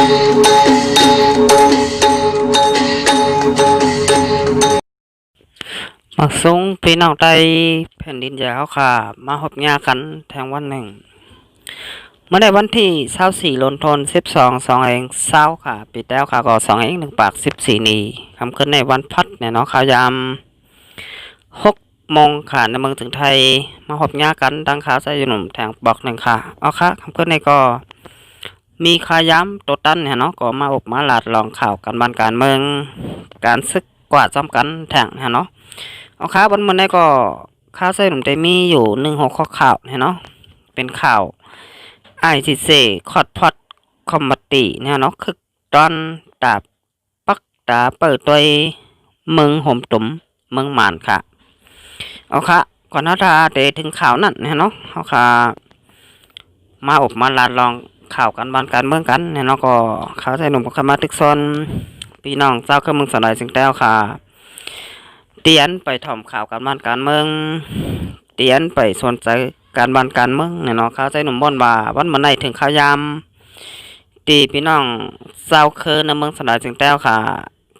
มักสูงพี่น้องใต้แผ่นดินใหญ่เขาค่ะมาหบหญ้ากันแทงวันหนึ่งเมื่อในวันที่24ลนทน12เองเศร้าค่ะปีแล้วค่ะก็2เอง1 ปาก14นีคำขึ้นในวันพัดเนี่ยเนาะข่าวยาม6 โมงค่ะในเมืองถึงไทยมาหบหญ้ากันดังข่าวใส่หนุ่มแทงบอกหนึ่งค่ะเอาค่ะคำขึ้นในก็มีข่าวย้ำตัวตั้นเนี่ยเนาะก็มาอบมาหลาดลองข่าวกันบ้านการเมืองการซึกกว่าจำกันแทงเนี่ยเนาะเอาข่าวบนมันได้ก็ข่าวใส่หนุ่มได้มีอยู่16ข้อข่าวเนี่ยเนาะเป็นข่าวไอซีเซคอดพอดคอมมติเนี่ยเนาะคือตอนตาปักตาเปิดตัวเมืองห่มตุ่มเมืองหมานค่ะเอาค่ะก่อนหน้าตาเตถึงข่าวนั่นเนี่ยเนาะเอาค่ะมาอบมาลาดลองข่าวกันบ้านการเมืองกันเนี่ยเนาะก็ข่าวใส่หนุ่มก็มาตึกซอนพี่น้องเจ้าเครื่องเมืองสลายสิงแต้วค่ะเตียนไปถ่อมข่าวกันบ้านการเมืองเตียนไปสนใจการบ้านการเมืองเนี่ยเนาะข่าวใส่หนุ่มบ่นว่าวันเมื่อไหร่ถึงข่าวยามตีพี่น้องเจ้าเคยในเมืองสลายสิงแต้วค่ะ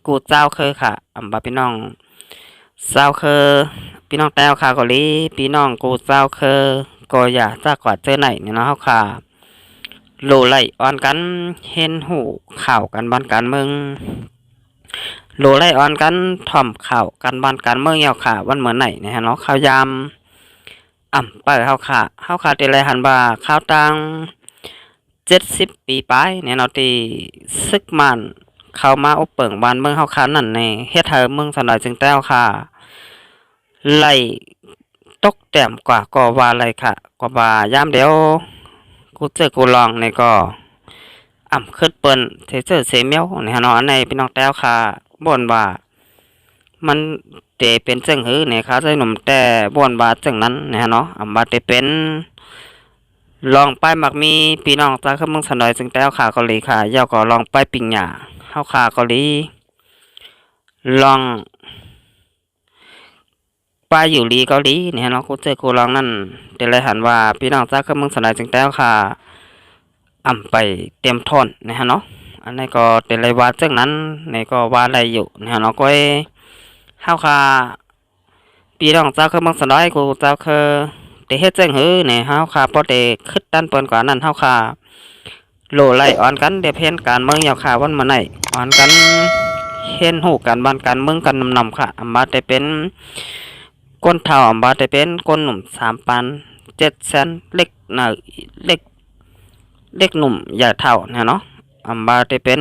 กูเจ้าเคยค่ะอำบาพี่น้องเจ้าเคยพี่น้องแต้วค่ะเกาหลีพี่น้องกูเจ้าเคยก็อย่าจากกว่าเจอไหนเนี่ยเนาะเขาค่ะโลไหลอ่อนกันเห็นหูข่าวกันบ้านการเมืองโลไหลอ่อนกันถ่อมข่าวกันบ้านการเมืองยาวค่ะวันเหมือนไหนเนี่ยเนาะข่าวยามเปิดเฮาค่ะตีไรหันบ่าข่าวตัง70 ปีไปเนี่ยเนาะตีซึกมันเข้ามาอบเปิงบ้านเมืองเฮาค่ะนั่นในเฮ็ดให้เมืองสลายจึงแต้วค่ะไหลตกแต้มกว่าก็ว่าอะไรค่ะก็ว่ายามเดียวกูเจอกูลองนี่ก็ขึ้นเปิ้นเทเซเมียวนี่ฮะเนาะอันในพี่น้องแต้วค่ะบ่นว่ามันเตเป็นจังหือเนี่ยค่ะใส่หนุ่มแต่บ่นว่าจังนั้นนี่ฮะเนาะว่าเตเป็นลองไปมักมีพี่น้องจากเมืองสนอยจึงแต้วค่ะเกาหลีค่ะยาวก็ลองไปปิ่งหญ้าเฮาค่ะเกาหลีลองไปอยู่ลีเกาหลีนี่ฮะเนาะกูเจอกูลองนั่นเตเลยหันว่าพี่น้องจากเมืองสนอยจึงแต้วค่ะไปเตรียมทนนะฮะเนาะอันนี้ก็เตเลยว่าจังนั้นนี่ก็ว่าอะไรอยู่นะฮะเนาะก็เฮาค่ะพี่น้องเจ้าคือเมืองสนอยกูเจ้าคือเตเฮ็ดจังหือนี่เฮาค่ะพอเตคิดด้านเปิ้นกว่านั้นเฮาค่ะโลไหลอ่อนกันเดเพิ่นการเมืองยาวค่ะวันมื้อไหนอ่อนกันเห็นหูกันบ้านการเมืองกันนำๆค่ะมาได้เป็นก้นเฒ่ามาได้เป็นก้นหนุ่ม3 ปัน7 แสนเล็กน่ะเล็กหนุ่มใหญ่เท่าเนี่ยเนาะบาได้เป็น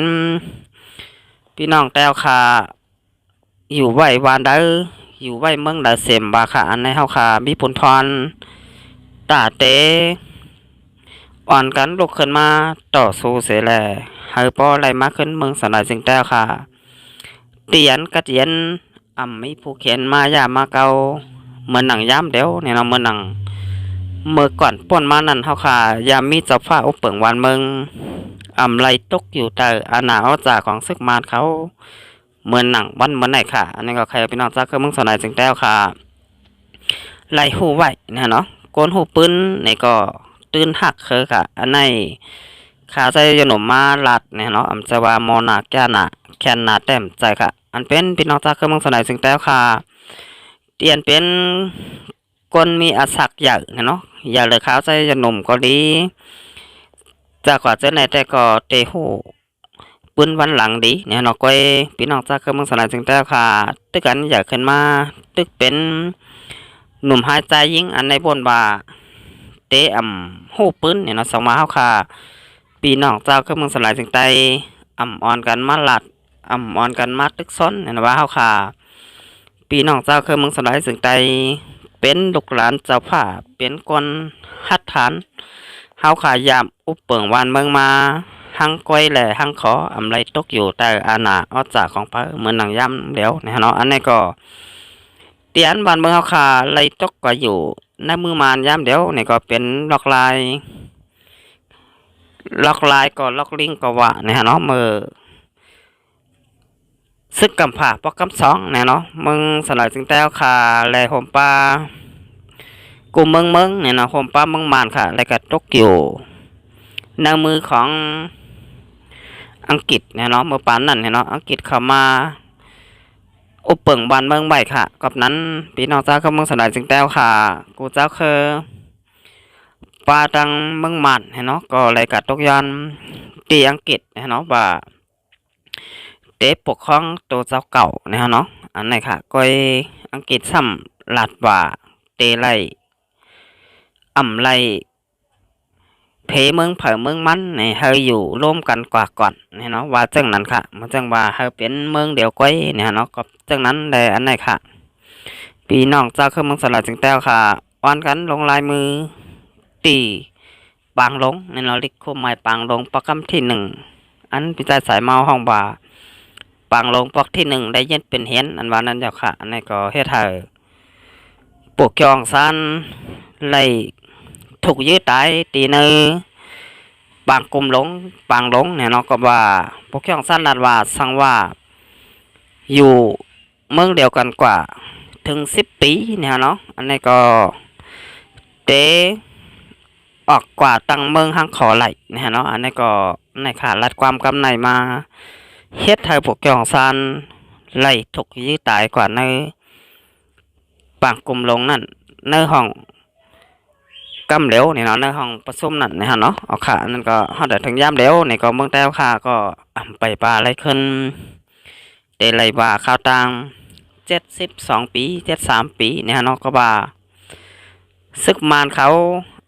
พี่น้องแต้วค่ะอยู่ไว้วานได้อยู่ไว้เมืองดาเสมบาค่ะอันในเฮาค่ะมีผลพรตาเตอ่อนกันลุกขึ้นมาต่อสู้เสียแลให้ป้อไหลมาขึ้นเมืองสนายสิงแต้วค่ะเตียนกะเตียนมีผู้เขียนมายามาเกาเหมือนหนังย้ำเดียวเนี่ยเนาะเหมือนหนังเมื่อก่อนป่นมานั่นเฮาค่ะยามมีเจ้าฟ้าอุปเปิงวันเมืองไหลตกอยู่แต่อาณาอาจาของซึกมารเขาเหมือนหนังวันเหมือนไหนค่ะอันนี้ก็ใครพี่น้องจากเครื่องมือสนายจึงแต้วค่ะไหลหูไหวนะเนาะโกนหูปืนนี่ก็ตื่นหักเคยค่ะอันในขาใจยนมมาลัดเนี่ยเนาะจะว่าโมนาแกนาแคนนาแต้มใจค่ะอันเป็นพี่น้องจากเครื่องมือสนายจึงแต้วค่ะเตียนเป็นคนมีอาศักใหญ่เนาะอย่าเลยขาวใจยนมก็ดีจากกว่าเจ้าไหนแต่ก็เตหูปืนวันหลังดีเนี่ยเนาะก้อยพี่น้องจากเครื่องมือสลายจึงแต่ค่ะตึกกันอยากขึ้นมาตึกเป็นหนุ่มหายใจยิงอันในบนบ่าเตะหูปืนเนี่ยเนาะสองมาเฮาค่ะพี่น้องจากเครื่องมือสลายจึงแต่อ่อนกันมาหลัดอ่อนกันมาตึกซ้นเนี่ยนะว่าเฮาค่ะพี่น้องเจ้าเคยเมืองสลายจึงแต่เป็นลูกหลานเจ้าผ้าเป็นคนหัดฐานเฮาขายามอุปเปิงวานเมืองมาหังก้อยแหล่หังขอไรตกอยู่แต่อาณาอจาของพระเหมือนหนังย่ำเดี๋ยวนะเนาะอันนี้ก็เตียนวานเมืองเฮาขาไรตกก็อยู่ในมือมานย่ำเดี๋ยวนี่ก็เป็นล็อกลายก็ล็อกลิงก็ว่านะเนาะมือซึกกำผาปอกกำสองนะเนาะมึงสลายจึงแต้วขาแหล่ห่มปลากูเมืองเนี่ยนะโฮมป้าเมืองมานค่ะแล้วก็ตกอยู่ในมือของ อังกฤษเนี่ยเนาะเมื่อปานนั้นเนี่ยเนาะอังกฤษเข้ามาอุปเปิงบ้านเมืองใบค่ะกับนั้นพี่น้องเจ้าเข้าเมืองสนายจึงแต้วค่ะกูเจ้าคือปาตังเมืองมันเนาะก็เลยกัดตกยันตีอังกฤษเนาะว่าเตะปกครองตัวเจ้าเก่าเนาะอันไหนค่ะก็อังกฤษซ้ำลัดว่าเตไลอ่ำไลเพเมืองเผอเมืองมันเนี่ยเฮาอยู่ร่วมกันกว่าก่อนเนาะว่าจังนั้นค่ะมันจังว่าเฮาเป็นเมืองเดียวก้อยเนาะก็จังนั้นได้อันไหนค่ะพี่น้องเจ้าคือเมืองสลายจึงแต้วค่ะอ้อนกันลงลายมือตีปางลงเนาะลิโคไม้ปางลงประกำที่หนึ่งอันพิจารสายเมาห้องบ่าปางลงปอกที่หนึ่งได้ยินเป็นเห็นอันว่านั้นเจ้าค่ะอันนี้ก็เฮ็ดให้ปกครองซานไล่ถูกยื้อตายตีเนอบางกลุ่มหลงบางหลงเนาะก็ว่าปกครองซานนัดว่าสั่งว่าอยู่เมืองเดียวกันกว่าถึง10 ปีเนาะอันนี้ก็เตออกกว่าตั้งเมืองห้างขอไหลเนาะอันนี้ก็ในขารัดความกำในมาเฮ็ดให้พวกจองซานไล่ถูกยื้อตายกว่าในบางกลุ่มลงนั่นในห้องกำเหลวเนาะในห้องประชุมนั่นเนาะเอาค่ะนั่นก็เฮาได้ถึงยามเหลวนี่ก็เมืองแต้วค่ะก็ไปป่าอะไรขึ้นได้ไล่ว่าข่าวต่าง72 ปี73 ปีเนาะก็ว่าศึกมารเขา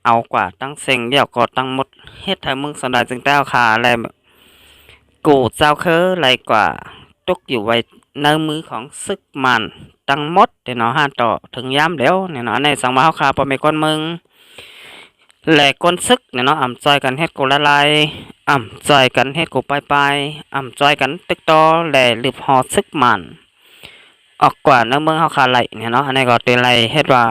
เอากว่าตั้งเซ็งเดี่ยวก็ตั้งหมดเฮ็ดให้เมืองสนายจึงแต้วค่ะและกูเจ้าคือไรกว่าตกอยู่ไว้ในมือของซึกมันตั้งหมดเนาะห้าต่อถึงยามแล้วเนาะในสังมาเฮาคาปอมีคนเมืองและคนซึกเนาะอ่ำจอยกันเฮ็ดกูละลายอ่ำจอยกันเฮ็ดกูไปอ่ำจอยกันตึกต่อและลืบหอซึกมันออกกว่าในเมืองเฮาคาไหลเนาะอันนี้ก็เป็นไรเฮ็ดว่า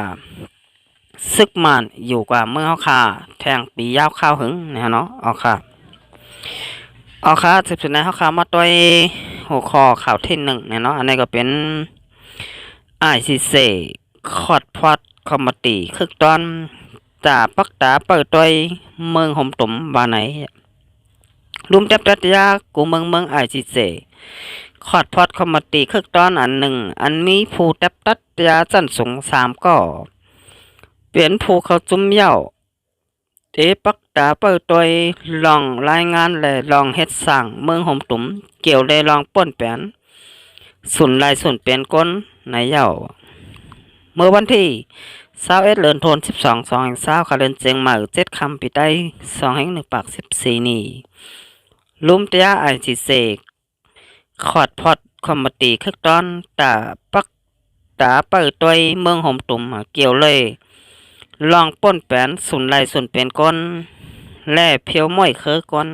ซึกมันอยู่กว่าเมืองเฮาคาแทงปียาวข้าวหึงเนาะออกค่ะเอาค่ะสืบสวนในข้าวมาตัวหัวข้อข่าวที่หนึ่งเนาะอันนี้ก็เป็นไอซีเซคอดพอดคอมมตีคึกตอนจ่าปักตาเปิดตัวเมืองห่มตุ่มบาไหนรุมจับตัดยากูเมืองไอซีเซคอดพอดคอมมตีคึกตอนอันหนึ่งอันมีผู้จับตัดยาสั้นสูง3ก็เปลี่ยนผู้เขาจุ่มเย้าเตปักตาเปิดตัวลองรายงานและลองเฮ็ดสั่งเมืองห่มตุ่มเกี่ยวได้ลองป้นแปนสุนลายสุนเปลี่ยนก้นในเย้าเมื่อวันที่21เดือนธันวาคม2020ค่ะเดือนเจียงใหม่7คำปีใต้2/1/14นี้ลุมเตียไอซีเซคอดพอดคอมมตีคึกตอนตาปักตาเปิดตัวเมืองห่มตุ่มเกี่ยวเลยลองป้นแปนสุนไลสุนเป็นก้นแล่เพียวม้อยเคอก้น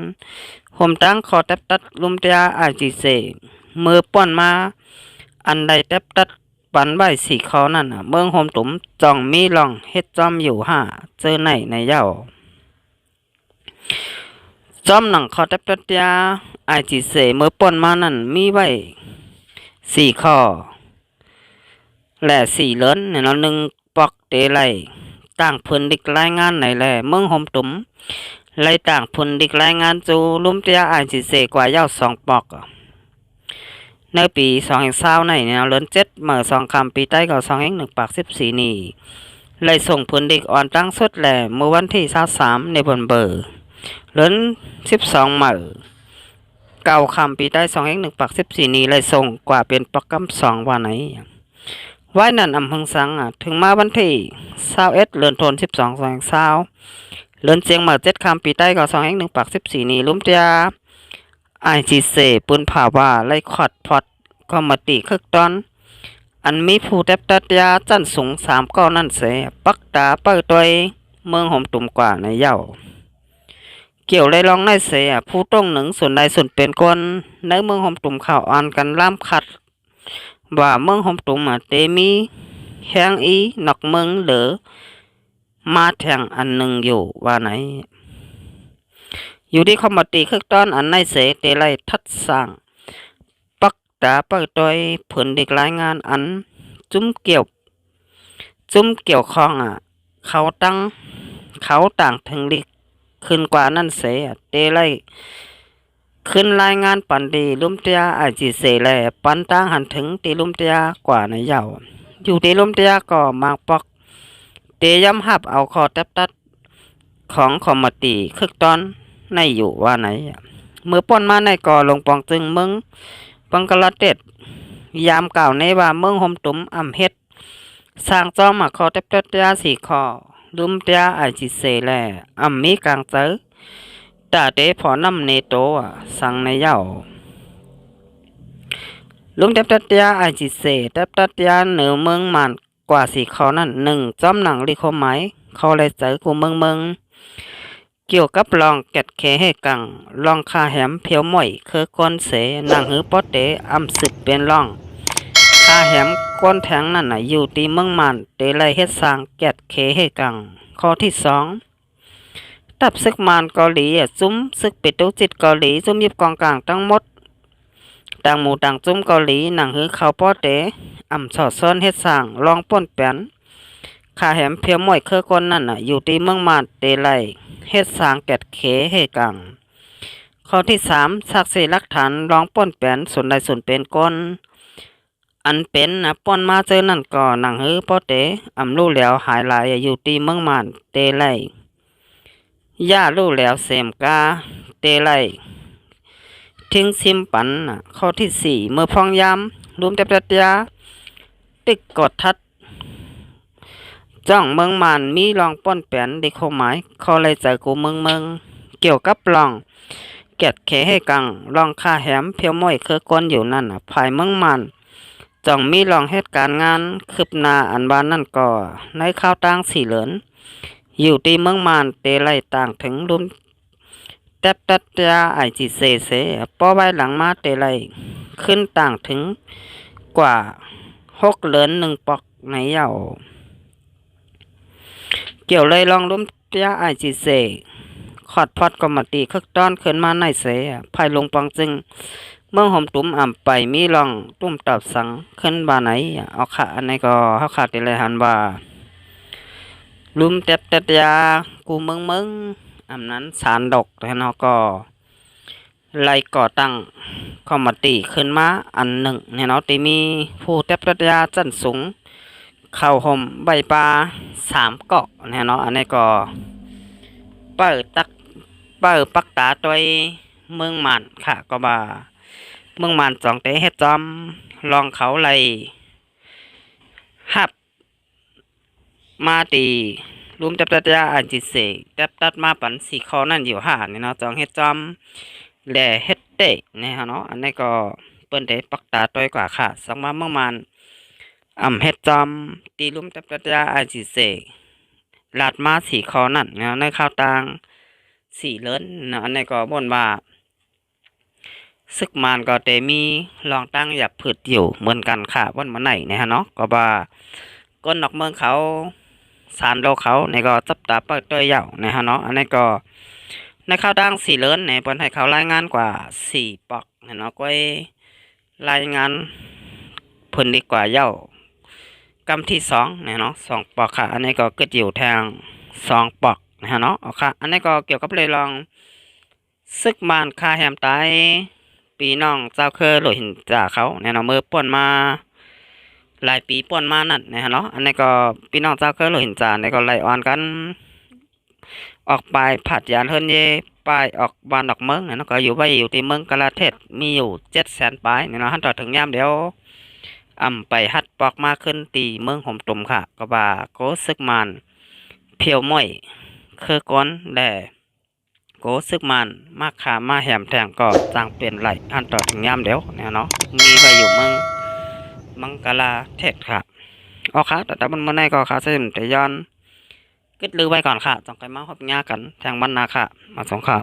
ห่มตั้งคอแทบตัดลุมเตียไอจีเซมือป้อนมาอันใดแทบตัดปันใบสีคอนั่นเมืองห่มตุ่มจ่องมีลองเฮ็ดจอมอยู่เจอในเย้าจอมหนังคอแทบตัดยาไอจีเซมือป้อนมานั่นมีไว้4ข้อและ4เลินเนาะ1ปอกเตไลต่างพื้นดิกรายงานไหนแหละเมืองห่มตุ่มไล่ต่างพื้นดิกรายงานจูลุ่มเตียอ่านสิเสกว่าเย้า2 ปอกในปี2020เนี่ยเดือน7เมื่อ2คำปีใต้ก็2/1/14นี้ไล่ส่งพื้นดิกอ่อนตั้งสุดแหละเมื่อวันที่23ในบนเบอร์เดือน12เมื่อ9คำปีใต้2/1/14นี้ไล่ส่งกว่าเป็นปอกกำ2ว่าไหนไว้นั่นอำเภอสังถึงมาวันที่21เดือนธันวาคม2020เดือนเจียงใหม่7คำปีใต้ก็2/1/14นี้ลุ่มเตียไอจีเซปืนผ่าว่าไล่ขอดพอดก็มาตีคึกตอนอันมีผู้แทบตัดยาจันสูง3ก็นั่นเสปักตาเปิดตัวเมืองห่มตุ่มกว่าในเย้าเกี่ยวเลยลองในเสผู้ต้องหนึ่งส่วนใดส่วนเป็นคนในเมืองห่มตุ่มข่าวอ่านกันล่ามขัดว่าเมืองห่มตุ่มเตมีแหงอีนอกเมืองเหลือมาแทงอันหนึ่งอยู่ว่าไหนอยู่ที่คอมมตีคึกตอนอันในเสเตไลทัดสั่งปักตาเปิดตัวผลเด็กรายงานอันจุ้มเกี่ยวข้องเขาต่างถึงลิกขึ้นกว่านั่นเสเตไล ขึ้นรายงานปันดีลุ่มเตียไอจีเสแลปันตั้งหันถึงตีลุ่มเตียกว่าในเยาอยู่ตีลุ่มเตียก็มากปอกเตย้ำหับเอาคอแทบตัดของคอมมตีคึกตอนในอยู่ว่าไหนเมื่อป้นมาในก่อลงปองจึงมึงปังกลาเต็ดยามกล่าวในว่าเมืองหมตุ้มอ่ำเฮ็ดสร้างจอมมาคอแทบตัดยาสี่คอลุ่มเตียไอจีเสแลอ่ำมีกลางเจอตาเตพอนำเนโตสั่งในเย้าลุงเต็บตัดยาไอจิเซเต็บตัดยาเหนือเมืองมันกว่าสี่ข้อนั่นหนึ่งจอมหนังลิโคไหมเขาเลยเจอกูเมืองเกี่ยวกับลองแกดเคให้กังลองคาแหมเพียวหม่อยคือก้นเสหนังหือปอเตอำสึกเป็นลองคาแหมก้นแทงนั่นอยู่ตีเมืองมันเตไลเฮ็ดสร้างแกดเคให้กังข้อที่สองตับซึกมานเกาหลีซุ้มซึกปิดตุจิตเกาหลีซุ้มยิบกองกลางทั้งหมดต่างหมู่ต่างจุ้มเกาหลีหนังหือเขาป้อเตอ่ำสอดซ้อนเฮ็ดสร้างลองป้นแปนขาแหมเพียวหม่อยเคอคนนั่นอยู่ที่เมืองมานเตไลเฮ็ดสร้างแกดเขให้กังข้อที่สามสักเสหลักฐานลองป้นแปนส่วนใดส่วนเป็นก้นอันเป็นป้อนมาเจอนั่นก่อหนังหือป้อเตอ่ำรู้แล้วหายหลายอยู่ที่เมืองมานเตไลย่ารู้แล้วเสมกาเตไลทิ้งซิมปันข้อที่สี่เมื่อพองยามรวมแต่ปรัชญาติกกดทัดจ้องเมืองมันมีลองป้อนแปนได้ข้อหมายข้อเลยใจกูเมืองเกี่ยวกับลองแกดเขให้กังลองค่าแหมเพียวม้อยเคอก้นอยู่นั่นภายเมืองมันจ้องมีลองเหตุการณ์งานคืบหน้าอันบานนั่นก่อในข้าวต่างสี่เหลือนอยู่ที่เมืองมานเตไลต่างถึงรุมแทบตัดยาไอจีเซป้อไว้หลังมาเตไลขึ้นต่างถึงกว่า6เหลือน1ปอกในเยาเกี่ยวเลยลองรุมยาไอจีเซขอดพอดกมาตีคึกต้อนขึ้นมาในเสภายลงปังจึงเมืองหอมตุ้มอ่ำไปมีลองตุ้มตอบสังขึ้นบาไหนเอาค่ะอันนี้ก็เขาขาดเตไลหันว่าลุมแทบตัดยากูเมืองอำนั้นสารดกแล้วเนาะก็ไล่ก่อตั้งคอมมติขึ้นมาอันหนึ่งเนี่ยเนาะที่มีผู้แทบปรัชญาจันสูงเข้าห่มใบปลา3เกาะเนี่ยเนาะอันนี้ก็เปิดปักตาตัวเมืองมันค่ะก็บ่าเมืองมันจองเตเฮ็ดจอมลองเขาไล่หับมาตีรวมจับตัดยาอันจิเสกจับตัดมาปัน4ข้อนั่นอยู่5นี่เนาะจองเฮ็ดจอมแหล่เฮ็ดเตนี่ฮะเนาะอันนี้ก็เปิ้นได้ปักตาต้อยกว่าค่ะสังมาเมื่อมันเฮ็ดจอมตีรวมจับตัดยาอันจิเสกลาดมา4ข้อนั่นเนาะในข้าวต่าง4เลินเนาะอันนี้ก็บ่นว่าซึกมานก็เตมีลองตั้งอยากผึดอยู่เหมือนกันค่ะวันมาไหนนี่ฮะเนาะก็ว่าก้นนอกเมืองเขาสารโลเขาในก็จับตาเปิดตัวเหย่านะฮะเนาะอันนี้ก็ในข้าวดัง4เลินในเปิ้นให้เขารายงานกว่า4ปอกเนาะก็รายงานเพิ่นดีกว่าเหย่ากำที่2เนี่ยเนาะ2ปอกค่ะอันนี้ก็เกิดอยู่ทาง2ปอกนะฮะเนาะเอาค่ะอันนี้ก็เกี่ยวกับเลยลองซึกมานคาแฮมตายปีน้องเจ้าเคยโหลหินจ่าเขาเนี่ยเนาะมือป่นมาหลายปีป่นมานั่นนะฮะเนาะอันนี้ก็พี่น้องเจ้าเคยโหลหินจ่าในก็ไล่อ่อนกันออกไปผัดยานเฮินเยไปออกบ้านดอกเมืองเนี่ยเนาะก็อยู่ไว้อยู่ที่เมืองกาลาเทศมีอยู่700,000ปลายเนี่ยเนาะหันต่อถึงยามเดียวไปฮัดปอกมาขึ้นตีเมืองหมตุ่มค่ะก็ว่าโกซึกมานเพียวม้อยคือก้อนแด่โกซึกมันมาขามาแหมแทงก็จางเปลี่ยนไหลอันต่อถึงยามเดียวเนี่ยเนาะมีไปอยู่เมืองมังกลาเทศค่ะอ๋อค่ะแต่มันในก็ค่ะเส้นแต่ย้อนกึดลือไว้ก่อนค่ะต้องไปมาพบญากันแทงบรรณาค่ะมาสงค่ะ